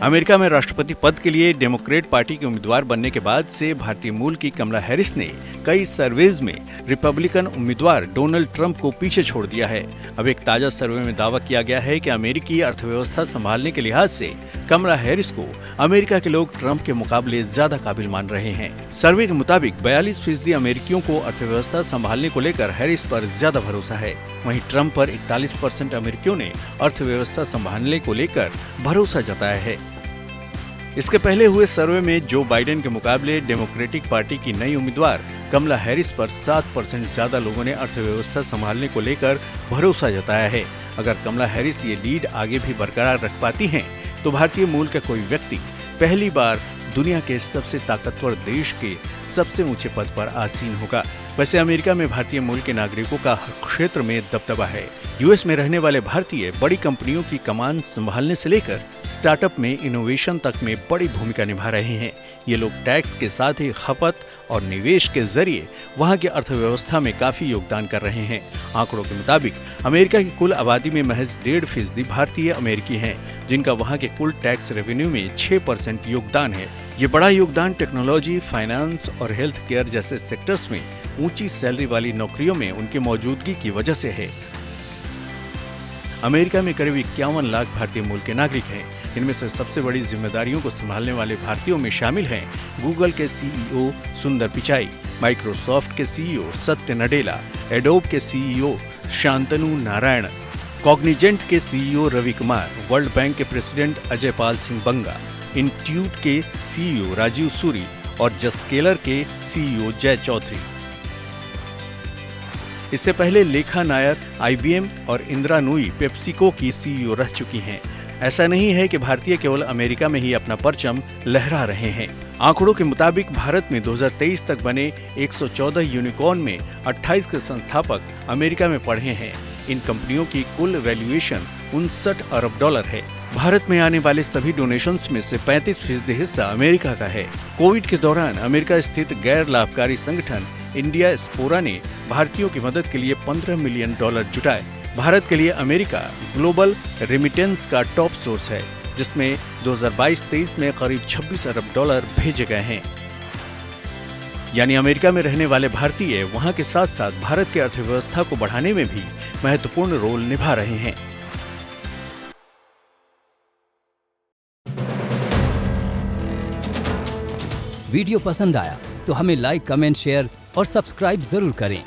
America में राष्ट्रपति पद के लिए डेमोक्रेट पार्टी के उम्मीदवार बनने के बाद से भारतीय मूल की कमला हैरिस ने कई सर्वेज में रिपब्लिकन उम्मीदवार डोनाल्ड ट्रंप को पीछे छोड़ दिया है। अब एक ताजा सर्वे में दावा किया गया है कि अमेरिकी अर्थव्यवस्था संभालने के लिहाज से कमला हैरिस को अमेरिका के लोग ट्रंप के मुकाबले ज्यादा काबिल मान रहे हैं। सर्वे के मुताबिक 42% अमेरिकियों को अर्थव्यवस्था संभालने को लेकर हैरिस पर ज्यादा भरोसा है। वहीं ट्रंप पर 41% अमेरिकियों ने अर्थव्यवस्था संभालने को लेकर भरोसा जताया है। इसके पहले हुए सर्वे में जो बाइडेन के मुकाबले डेमोक्रेटिक पार्टी की नई उम्मीदवार कमला हैरिस पर 7% ज्यादा लोगों ने अर्थव्यवस्था संभालने को लेकर भरोसा जताया है। अगर कमला हैरिस ये लीड आगे भी बरकरार रख पाती हैं, तो भारतीय मूल का कोई व्यक्ति पहली बार दुनिया के सबसे ताकतवर देश के सबसे ऊंचे पद पर आसीन होगा। वैसे अमेरिका में भारतीय मूल के नागरिकों का हर क्षेत्र में दबदबा है। यूएस में रहने वाले भारतीय बड़ी कंपनियों की कमान संभालने से लेकर स्टार्टअप में इनोवेशन तक में बड़ी भूमिका निभा रहे हैं। ये लोग टैक्स के साथ ही खपत और निवेश के जरिए वहां की अर्थव्यवस्था में काफी योगदान कर रहे हैं। आंकड़ों के मुताबिक अमेरिका की कुल आबादी में महज 1.5% भारतीय अमेरिकी हैं, जिनका वहां के कुल टैक्स रेवेन्यू में 6% योगदान है। ये बड़ा योगदान टेक्नोलॉजी, फाइनेंस और हेल्थ केयर जैसे सेक्टर्स में ऊंची सैलरी वाली नौकरियों में उनकी मौजूदगी की वजह से है। अमेरिका में करीब 51 लाख भारतीय मूल के नागरिक हैं। इनमें से सबसे बड़ी जिम्मेदारियों को संभालने वाले भारतीयों में शामिल हैं गूगल के सीईओ सुंदर पिचाई, माइक्रोसॉफ्ट के सीईओ सत्य नडेला, एडोब के सीईओ शांतनु नारायण, कॉग्निजेंट के CEO Ravi Kumar, World Bank के प्रेसिडेंट अजय पाल सिंह बंगा, इंट्यूट के सीईओ राजीव सूरी और जस्केलर के सीईओ जय चौधरी। इससे पहले लेखा नायर आईबीएम और इंदिरा नूई पेप्सिको की सीईओ रह चुकी हैं। ऐसा नहीं है कि भारतीय केवल अमेरिका में ही अपना परचम लहरा रहे हैं। आंकड़ों के मुताबिक भारत में 2023 तक बने 114 यूनिकॉर्न में 28 के संस्थापक अमेरिका में पढ़े हैं। इन कंपनियों की कुल वैल्यूएशन 59 अरब डॉलर है। भारत में आने वाले सभी डोनेशंस में से 35% हिस्सा अमेरिका का है। कोविड के दौरान अमेरिका स्थित गैर लाभकारी संगठन इंडिया स्पोरा ने भारतीयों की मदद के लिए $15 मिलियन जुटाए। भारत के लिए अमेरिका ग्लोबल रेमिटेंस का टॉप सोर्स है, जिसमें 2022-23 में करीब $26 अरब भेजे गए हैं। यानी अमेरिका में रहने वाले भारतीय वहां के साथ साथ भारत की अर्थव्यवस्था को बढ़ाने में भी महत्वपूर्ण रोल निभा रहे हैं। वीडियो पसंद आया तो हमें लाइक, कमेंट, शेयर और सब्सक्राइब जरूर करें।